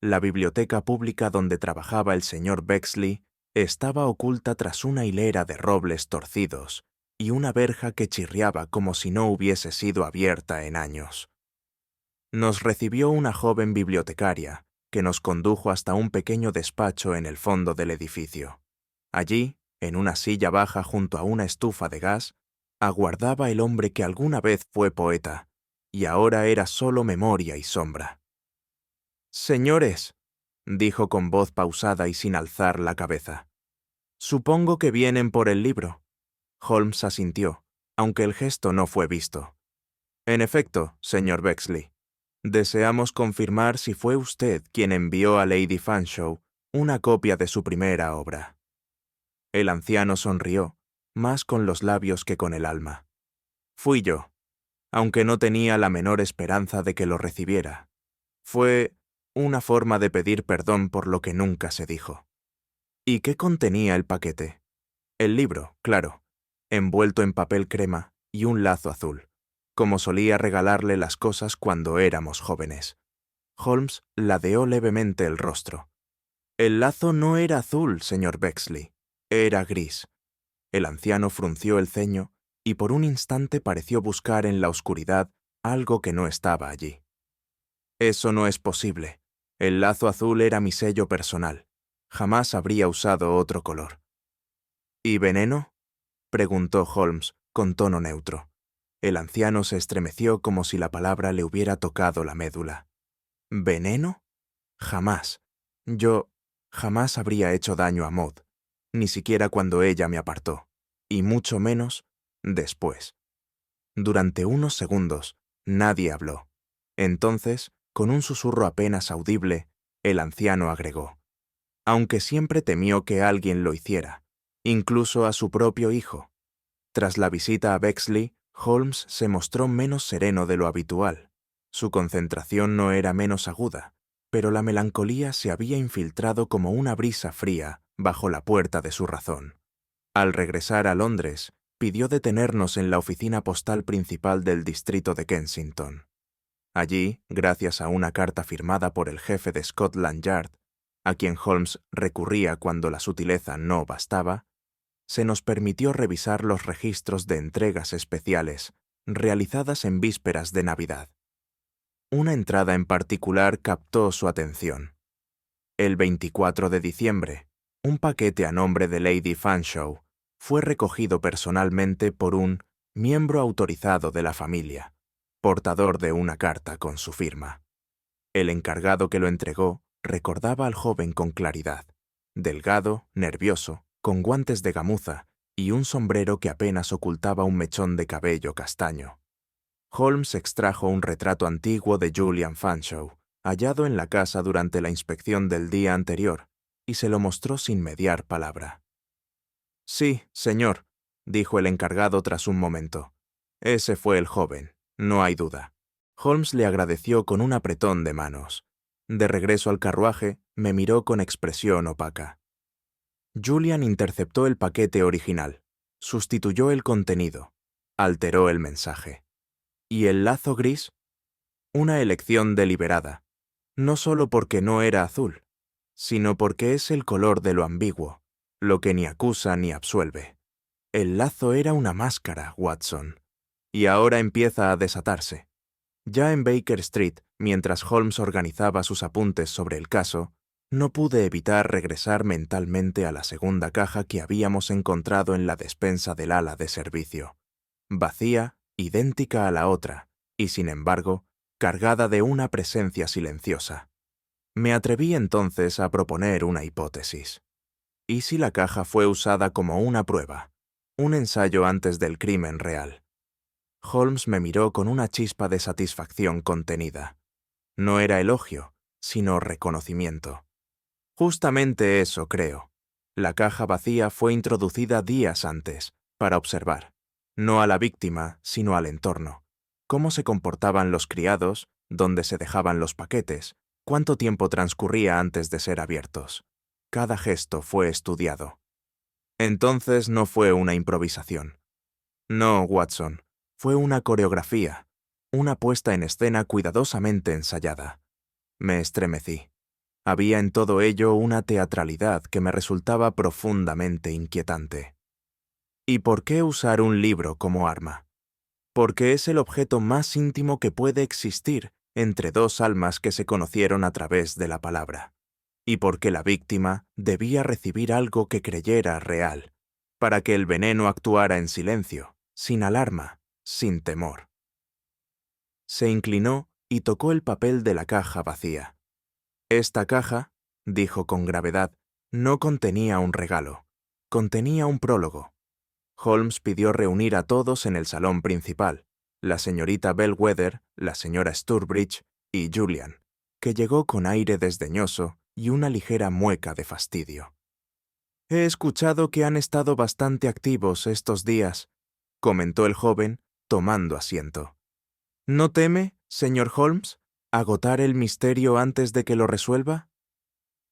La biblioteca pública donde trabajaba el señor Bexley estaba oculta tras una hilera de robles torcidos y una verja que chirriaba como si no hubiese sido abierta en años. Nos recibió una joven bibliotecaria, que nos condujo hasta un pequeño despacho en el fondo del edificio. Allí, en una silla baja junto a una estufa de gas, aguardaba el hombre que alguna vez fue poeta, y ahora era solo memoria y sombra. «Señores», dijo con voz pausada y sin alzar la cabeza, «supongo que vienen por el libro». Holmes asintió, aunque el gesto no fue visto. «En efecto, señor Bexley, deseamos confirmar si fue usted quien envió a Lady Fanshawe una copia de su primera obra». El anciano sonrió, más con los labios que con el alma. «Fui yo, aunque no tenía la menor esperanza de que lo recibiera. Fue una forma de pedir perdón por lo que nunca se dijo». «¿Y qué contenía el paquete?» «El libro, claro, envuelto en papel crema y un lazo azul, como solía regalarle las cosas cuando éramos jóvenes». Holmes ladeó levemente el rostro. «El lazo no era azul, señor Bexley, era gris». El anciano frunció el ceño y por un instante pareció buscar en la oscuridad algo que no estaba allí. «Eso no es posible. El lazo azul era mi sello personal. Jamás habría usado otro color». «¿Y veneno?», preguntó Holmes con tono neutro. El anciano se estremeció como si la palabra le hubiera tocado la médula. ¿Veneno? Jamás. Yo jamás habría hecho daño a Maud, ni siquiera cuando ella me apartó, y mucho menos después. Durante unos segundos, nadie habló. Entonces, con un susurro apenas audible, el anciano agregó: aunque siempre temió que alguien lo hiciera, incluso a su propio hijo. Tras la visita a Bexley, Holmes se mostró menos sereno de lo habitual. Su concentración no era menos aguda, pero la melancolía se había infiltrado como una brisa fría bajo la puerta de su razón. Al regresar a Londres, pidió detenernos en la oficina postal principal del distrito de Kensington. Allí, gracias a una carta firmada por el jefe de Scotland Yard, a quien Holmes recurría cuando la sutileza no bastaba, se nos permitió revisar los registros de entregas especiales realizadas en vísperas de Navidad. Una entrada en particular captó su atención. El 24 de diciembre, un paquete a nombre de Lady Fanshawe fue recogido personalmente por un miembro autorizado de la familia, portador de una carta con su firma. El encargado que lo entregó recordaba al joven con claridad, delgado, nervioso, con guantes de gamuza y un sombrero que apenas ocultaba un mechón de cabello castaño. Holmes extrajo un retrato antiguo de Julian Fanshawe, hallado en la casa durante la inspección del día anterior, y se lo mostró sin mediar palabra. «Sí, señor», dijo el encargado tras un momento. «Ese fue el joven, no hay duda». Holmes le agradeció con un apretón de manos. De regreso al carruaje, me miró con expresión opaca. Julian interceptó el paquete original, sustituyó el contenido, alteró el mensaje. ¿Y el lazo gris? Una elección deliberada, no solo porque no era azul, sino porque es el color de lo ambiguo, lo que ni acusa ni absuelve. El lazo era una máscara, Watson, y ahora empieza a desatarse. Ya en Baker Street, mientras Holmes organizaba sus apuntes sobre el caso, no pude evitar regresar mentalmente a la segunda caja que habíamos encontrado en la despensa del ala de servicio. Vacía, idéntica a la otra, y sin embargo, cargada de una presencia silenciosa. Me atreví entonces a proponer una hipótesis. ¿Y si la caja fue usada como una prueba, un ensayo antes del crimen real? Holmes me miró con una chispa de satisfacción contenida. No era elogio, sino reconocimiento. Justamente eso creo. La caja vacía fue introducida días antes, para observar, no a la víctima, sino al entorno. Cómo se comportaban los criados, dónde se dejaban los paquetes, cuánto tiempo transcurría antes de ser abiertos. Cada gesto fue estudiado. Entonces no fue una improvisación. No, Watson. Fue una coreografía, una puesta en escena cuidadosamente ensayada. Me estremecí. Había en todo ello una teatralidad que me resultaba profundamente inquietante. ¿Y por qué usar un libro como arma? Porque es el objeto más íntimo que puede existir entre dos almas que se conocieron a través de la palabra. Y porque la víctima debía recibir algo que creyera real, para que el veneno actuara en silencio, sin alarma, sin temor. Se inclinó y tocó el papel de la caja vacía. Esta caja, dijo con gravedad, no contenía un regalo, contenía un prólogo. Holmes pidió reunir a todos en el salón principal, la señorita Bellwether, la señora Sturbridge y Julian, que llegó con aire desdeñoso y una ligera mueca de fastidio. «He escuchado que han estado bastante activos estos días», comentó el joven, tomando asiento. «¿No teme, señor Holmes, agotar el misterio antes de que lo resuelva?»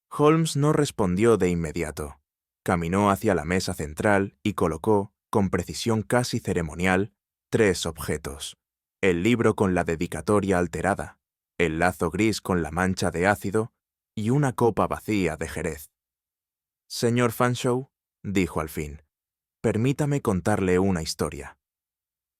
Holmes no respondió de inmediato. Caminó hacia la mesa central y colocó, con precisión casi ceremonial, 3 objetos: el libro con la dedicatoria alterada, el lazo gris con la mancha de ácido y una copa vacía de jerez. «Señor Fanshawe», dijo al fin, «permítame contarle una historia».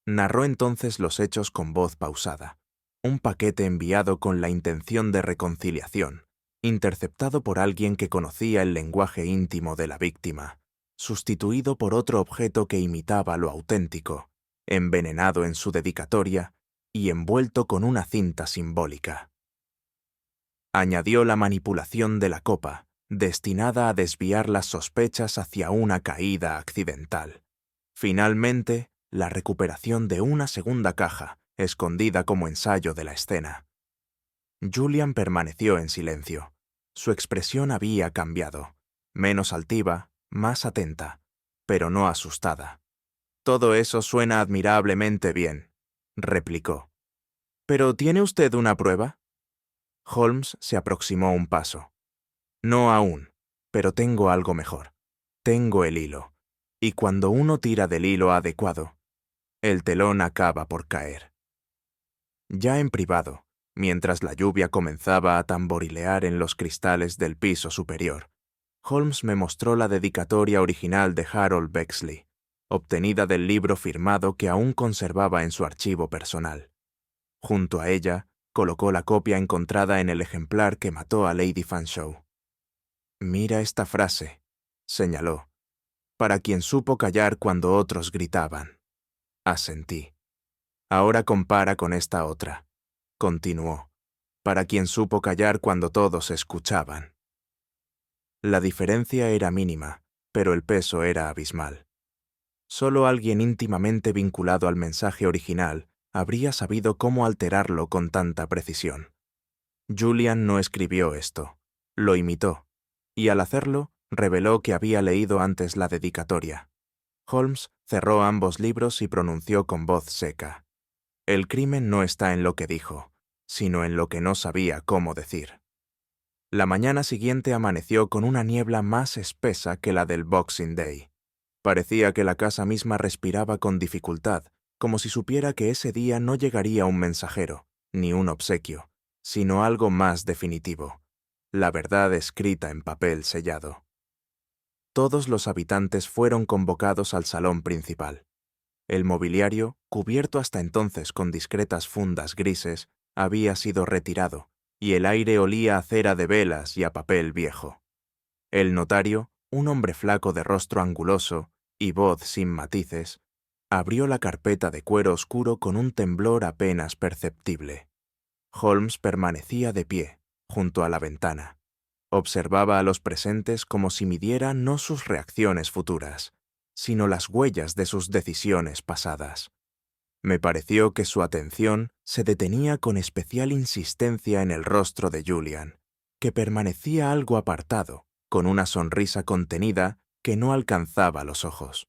Narró entonces los hechos con voz pausada. Un paquete enviado con la intención de reconciliación, interceptado por alguien que conocía el lenguaje íntimo de la víctima, sustituido por otro objeto que imitaba lo auténtico, envenenado en su dedicatoria y envuelto con una cinta simbólica. Añadió la manipulación de la copa, destinada a desviar las sospechas hacia una caída accidental. Finalmente, la recuperación de una segunda caja, escondida como ensayo de la escena. Julian permaneció en silencio. Su expresión había cambiado, menos altiva, más atenta, pero no asustada. «Todo eso suena admirablemente bien», replicó. «¿Pero tiene usted una prueba?» Holmes se aproximó un paso. «No aún, pero tengo algo mejor. Tengo el hilo. Y cuando uno tira del hilo adecuado, el telón acaba por caer». Ya en privado, mientras la lluvia comenzaba a tamborilear en los cristales del piso superior, Holmes me mostró la dedicatoria original de Harold Bexley, obtenida del libro firmado que aún conservaba en su archivo personal. Junto a ella, colocó la copia encontrada en el ejemplar que mató a Lady Fanshawe. «Mira esta frase», señaló, «para quien supo callar cuando otros gritaban». Asentí. «Ahora compara con esta otra», continuó, «para quien supo callar cuando todos escuchaban». La diferencia era mínima, pero el peso era abismal. Solo alguien íntimamente vinculado al mensaje original habría sabido cómo alterarlo con tanta precisión. Julian no escribió esto, lo imitó, y al hacerlo, reveló que había leído antes la dedicatoria. Holmes cerró ambos libros y pronunció con voz seca: «El crimen no está en lo que dijo, sino en lo que no sabía cómo decir». La mañana siguiente amaneció con una niebla más espesa que la del Boxing Day. Parecía que la casa misma respiraba con dificultad, como si supiera que ese día no llegaría un mensajero, ni un obsequio, sino algo más definitivo: la verdad escrita en papel sellado. Todos los habitantes fueron convocados al salón principal. El mobiliario, cubierto hasta entonces con discretas fundas grises, había sido retirado, y el aire olía a cera de velas y a papel viejo. El notario, un hombre flaco de rostro anguloso y voz sin matices, abrió la carpeta de cuero oscuro con un temblor apenas perceptible. Holmes permanecía de pie, junto a la ventana. Observaba a los presentes como si midiera no sus reacciones futuras, sino las huellas de sus decisiones pasadas. Me pareció que su atención se detenía con especial insistencia en el rostro de Julian, que permanecía algo apartado, con una sonrisa contenida que no alcanzaba los ojos.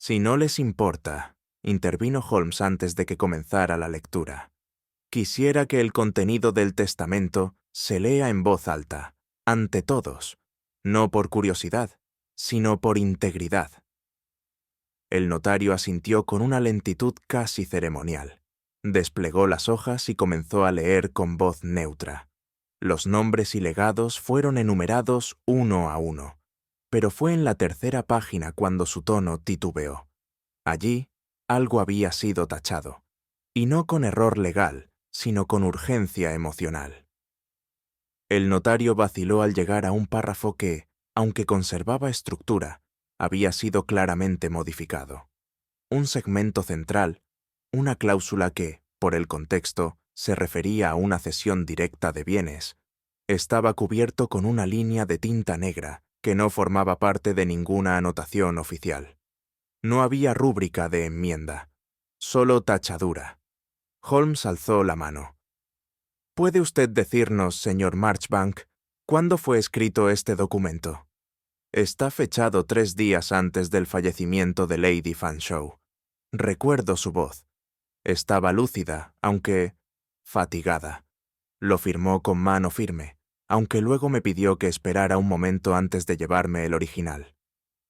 «Si no les importa», intervino Holmes antes de que comenzara la lectura, «quisiera que el contenido del testamento se lea en voz alta, ante todos, no por curiosidad, sino por integridad». El notario asintió con una lentitud casi ceremonial. Desplegó las hojas y comenzó a leer con voz neutra. Los nombres y legados fueron enumerados uno a uno, pero fue en la tercera página cuando su tono titubeó. Allí, algo había sido tachado, y no con error legal, sino con urgencia emocional. El notario vaciló al llegar a un párrafo que, aunque conservaba estructura, había sido claramente modificado. Un segmento central, una cláusula que, por el contexto, se refería a una cesión directa de bienes, estaba cubierto con una línea de tinta negra que no formaba parte de ninguna anotación oficial. No había rúbrica de enmienda, solo tachadura. Holmes alzó la mano. «¿Puede usted decirnos, señor Marchbank, cuándo fue escrito este documento?» «Está fechado 3 días antes del fallecimiento de Lady Fanshawe. Recuerdo su voz. Estaba lúcida, aunque fatigada. Lo firmó con mano firme, aunque luego me pidió que esperara un momento antes de llevarme el original.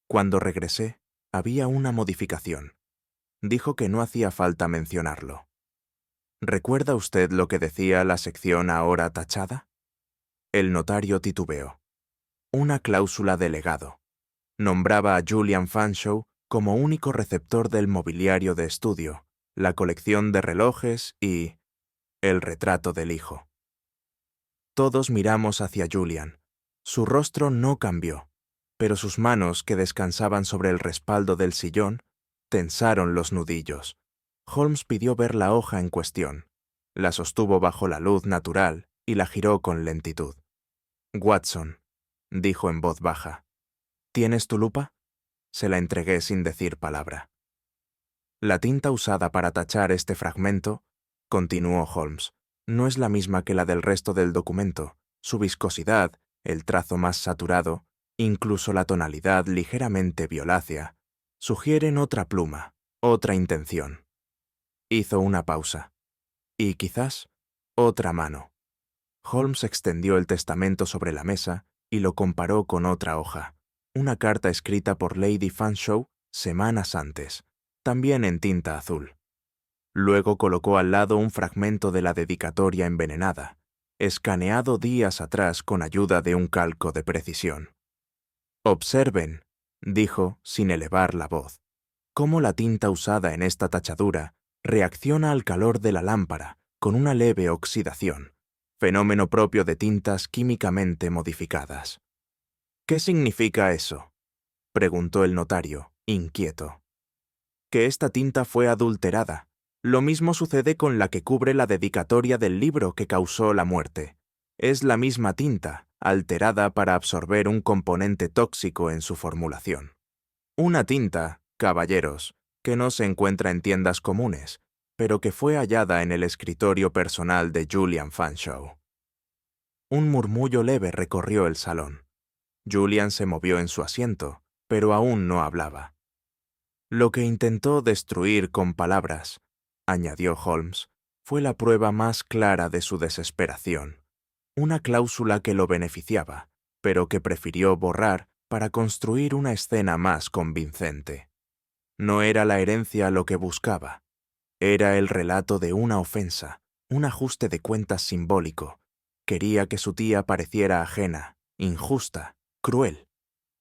Cuando regresé, había una modificación. Dijo que no hacía falta mencionarlo». «¿Recuerda usted lo que decía la sección ahora tachada?» El notario titubeó. Una cláusula de legado. Nombraba a Julian Fanshawe como único receptor del mobiliario de estudio, la colección de relojes y el retrato del hijo. Todos miramos hacia Julian. Su rostro no cambió, pero sus manos, que descansaban sobre el respaldo del sillón, tensaron los nudillos. Holmes pidió ver la hoja en cuestión. La sostuvo bajo la luz natural y la giró con lentitud. «Watson», dijo en voz baja, «¿tienes tu lupa?» Se la entregué sin decir palabra. «La tinta usada para tachar este fragmento», continuó Holmes, «no es la misma que la del resto del documento. Su viscosidad, el trazo más saturado, incluso la tonalidad ligeramente violácea, sugieren otra pluma, otra intención». Hizo una pausa. «Y quizás otra mano». Holmes extendió el testamento sobre la mesa y lo comparó con otra hoja, una carta escrita por Lady Fanshawe semanas antes, también en tinta azul. Luego colocó al lado un fragmento de la dedicatoria envenenada, escaneado días atrás con ayuda de un calco de precisión. «Observen», dijo sin elevar la voz, «cómo la tinta usada en esta tachadura reacciona al calor de la lámpara con una leve oxidación, fenómeno propio de tintas químicamente modificadas». «¿Qué significa eso?», preguntó el notario, inquieto. «Que esta tinta fue adulterada. Lo mismo sucede con la que cubre la dedicatoria del libro que causó la muerte. Es la misma tinta, alterada para absorber un componente tóxico en su formulación. Una tinta, caballeros, que no se encuentra en tiendas comunes, pero que fue hallada en el escritorio personal de Julian Fanshawe». Un murmullo leve recorrió el salón. Julian se movió en su asiento, pero aún no hablaba. «Lo que intentó destruir con palabras», añadió Holmes, «fue la prueba más clara de su desesperación. Una cláusula que lo beneficiaba, pero que prefirió borrar para construir una escena más convincente. No era la herencia lo que buscaba. Era el relato de una ofensa, un ajuste de cuentas simbólico. Quería que su tía pareciera ajena, injusta, cruel,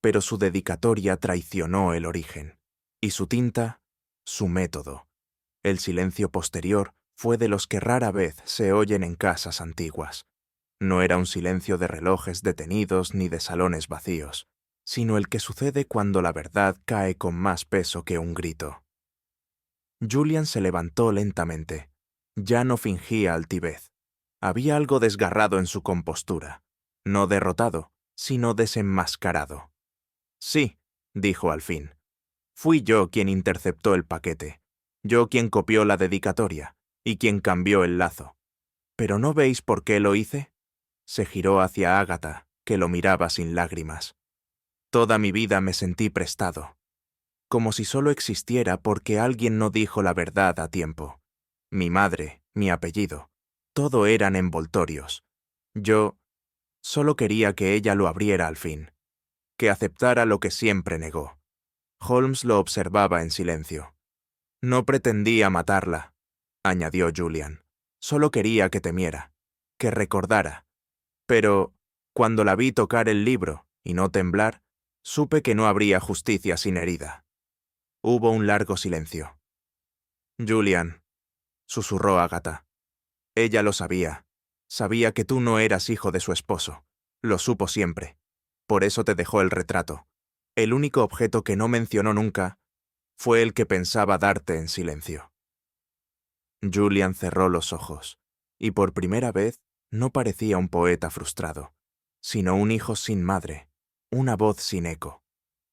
pero su dedicatoria traicionó el origen. Y su tinta, su método. El silencio posterior fue de los que rara vez se oyen en casas antiguas. No era un silencio de relojes detenidos ni de salones vacíos, sino el que sucede cuando la verdad cae con más peso que un grito. Julian se levantó lentamente. Ya no fingía altivez. Había algo desgarrado en su compostura. No derrotado, sino desenmascarado. «Sí», dijo al fin. «Fui yo quien interceptó el paquete. Yo quien copió la dedicatoria y quien cambió el lazo. ¿Pero no veis por qué lo hice?». Se giró hacia Agatha, que lo miraba sin lágrimas. «Toda mi vida me sentí prestado, como si solo existiera porque alguien no dijo la verdad a tiempo. Mi madre, mi apellido, todo eran envoltorios. Yo solo quería que ella lo abriera al fin, que aceptara lo que siempre negó». Holmes lo observaba en silencio. «No pretendía matarla», añadió Julian. «Solo quería que temiera, que recordara. Pero, cuando la vi tocar el libro y no temblar, supe que no habría justicia sin herida». Hubo un largo silencio. «Julian», susurró Agatha. «Ella lo sabía. Sabía que tú no eras hijo de su esposo. Lo supo siempre. Por eso te dejó el retrato. El único objeto que no mencionó nunca fue el que pensaba darte en silencio». Julian cerró los ojos, y por primera vez no parecía un poeta frustrado, sino un hijo sin madre, una voz sin eco.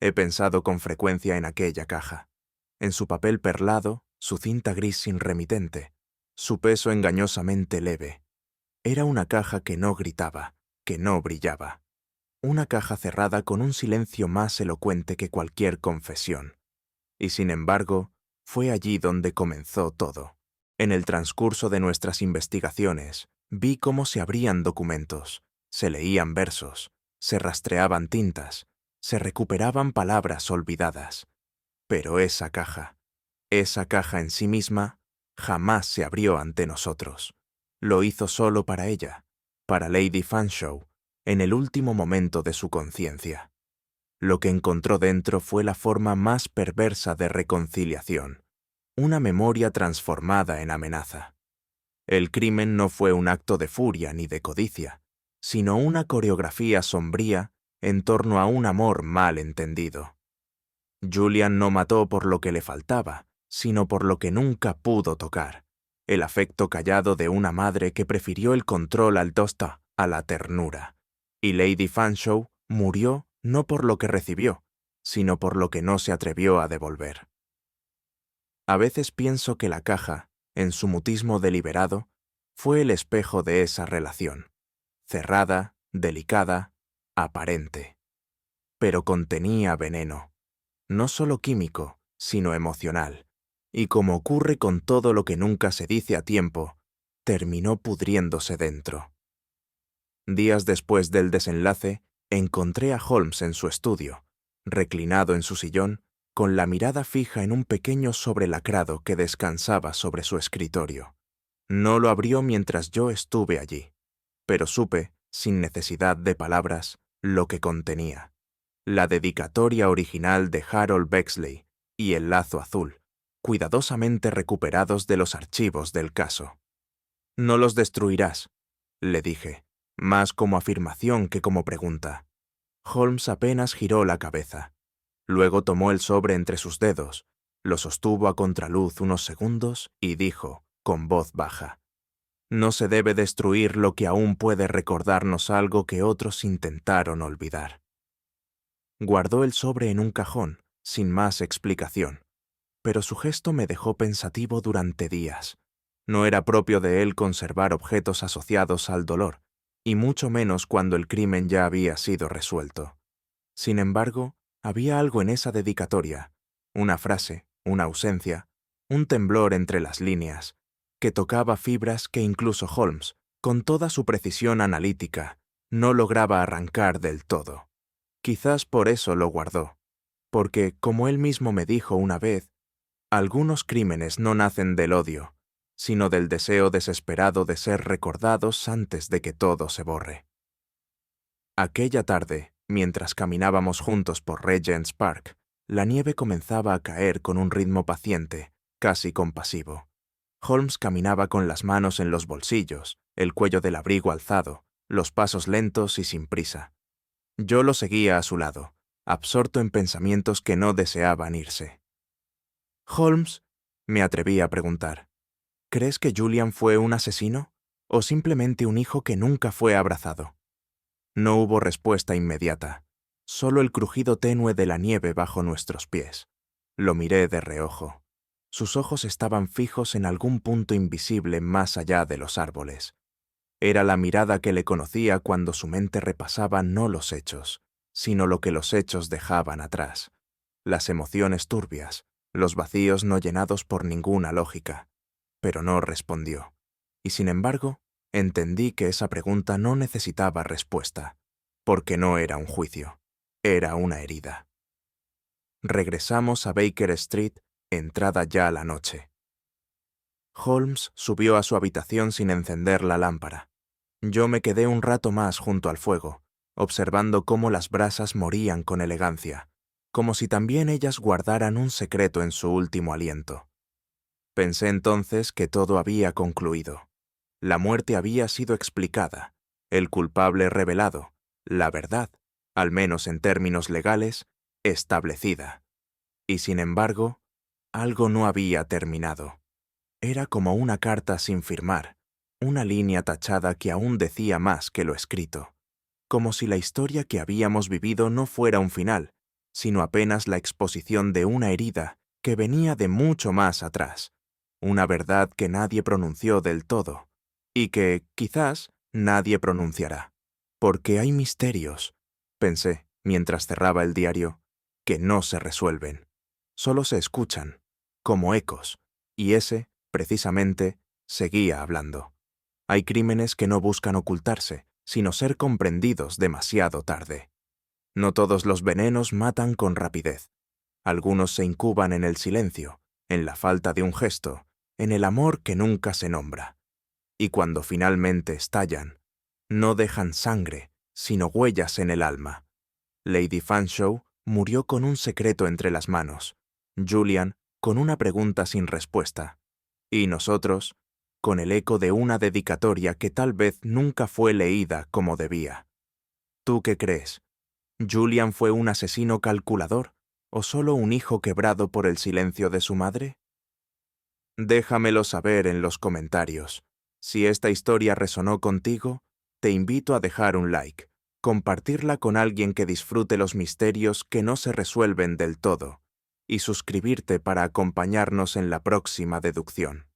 He pensado con frecuencia en aquella caja, en su papel perlado, su cinta gris sin remitente, su peso engañosamente leve. Era una caja que no gritaba, que no brillaba. Una caja cerrada con un silencio más elocuente que cualquier confesión. Y sin embargo, fue allí donde comenzó todo. En el transcurso de nuestras investigaciones, vi cómo se abrían documentos, se leían versos, se rastreaban tintas, se recuperaban palabras olvidadas. Pero esa caja en sí misma, jamás se abrió ante nosotros. Lo hizo solo para ella, para Lady Fanshawe, en el último momento de su conciencia. Lo que encontró dentro fue la forma más perversa de reconciliación, una memoria transformada en amenaza. El crimen no fue un acto de furia ni de codicia, sino una coreografía sombría en torno a un amor mal entendido. Julian no mató por lo que le faltaba, sino por lo que nunca pudo tocar, el afecto callado de una madre que prefirió el control al tosta a la ternura. Y Lady Fanshawe murió no por lo que recibió, sino por lo que no se atrevió a devolver. A veces pienso que la caja, en su mutismo deliberado, fue el espejo de esa relación, cerrada, delicada, aparente. Pero contenía veneno, no solo químico, sino emocional, y como ocurre con todo lo que nunca se dice a tiempo, terminó pudriéndose dentro. Días después del desenlace, encontré a Holmes en su estudio, reclinado en su sillón, con la mirada fija en un pequeño sobrelacrado que descansaba sobre su escritorio. No lo abrió mientras yo estuve allí, pero supe, sin necesidad de palabras, lo que contenía. La dedicatoria original de Harold Bexley y el lazo azul, cuidadosamente recuperados de los archivos del caso. «No los destruirás», le dije, más como afirmación que como pregunta. Holmes apenas giró la cabeza. Luego tomó el sobre entre sus dedos, lo sostuvo a contraluz unos segundos y dijo, con voz baja: «No se debe destruir lo que aún puede recordarnos algo que otros intentaron olvidar». Guardó el sobre en un cajón, sin más explicación, pero su gesto me dejó pensativo durante días. No era propio de él conservar objetos asociados al dolor, y mucho menos cuando el crimen ya había sido resuelto. Sin embargo, había algo en esa dedicatoria, una frase, una ausencia, un temblor entre las líneas, que tocaba fibras que incluso Holmes, con toda su precisión analítica, no lograba arrancar del todo. Quizás por eso lo guardó, porque, como él mismo me dijo una vez, algunos crímenes no nacen del odio, sino del deseo desesperado de ser recordados antes de que todo se borre. Aquella tarde, mientras caminábamos juntos por Regent's Park, la nieve comenzaba a caer con un ritmo paciente, casi compasivo. Holmes caminaba con las manos en los bolsillos, el cuello del abrigo alzado, los pasos lentos y sin prisa. Yo lo seguía a su lado, absorto en pensamientos que no deseaban irse. «Holmes», me atreví a preguntar, «¿crees que Julian fue un asesino o simplemente un hijo que nunca fue abrazado?» No hubo respuesta inmediata, solo el crujido tenue de la nieve bajo nuestros pies. Lo miré de reojo. Sus ojos estaban fijos en algún punto invisible más allá de los árboles. Era la mirada que le conocía cuando su mente repasaba no los hechos, sino lo que los hechos dejaban atrás. Las emociones turbias, los vacíos no llenados por ninguna lógica. Pero no respondió. Y sin embargo, entendí que esa pregunta no necesitaba respuesta, porque no era un juicio, era una herida. Regresamos a Baker Street, entrada ya la noche. Holmes subió a su habitación sin encender la lámpara. Yo me quedé un rato más junto al fuego, observando cómo las brasas morían con elegancia, como si también ellas guardaran un secreto en su último aliento. Pensé entonces que todo había concluido. La muerte había sido explicada, el culpable revelado, la verdad, al menos en términos legales, establecida. Y sin embargo, algo no había terminado. Era como una carta sin firmar, una línea tachada que aún decía más que lo escrito, como si la historia que habíamos vivido no fuera un final, sino apenas la exposición de una herida que venía de mucho más atrás, una verdad que nadie pronunció del todo, y que, quizás, nadie pronunciará. Porque hay misterios, pensé, mientras cerraba el diario, que no se resuelven. Solo se escuchan, como ecos, y ese, precisamente, seguía hablando. Hay crímenes que no buscan ocultarse, sino ser comprendidos demasiado tarde. No todos los venenos matan con rapidez. Algunos se incuban en el silencio, en la falta de un gesto, en el amor que nunca se nombra. Y cuando finalmente estallan, no dejan sangre, sino huellas en el alma. Lady Fanshawe murió con un secreto entre las manos, Julian con una pregunta sin respuesta, y nosotros con el eco de una dedicatoria que tal vez nunca fue leída como debía. ¿Tú qué crees? ¿Julian fue un asesino calculador o solo un hijo quebrado por el silencio de su madre? Déjamelo saber en los comentarios. Si esta historia resonó contigo, te invito a dejar un like, compartirla con alguien que disfrute los misterios que no se resuelven del todo, y suscribirte para acompañarnos en la próxima deducción.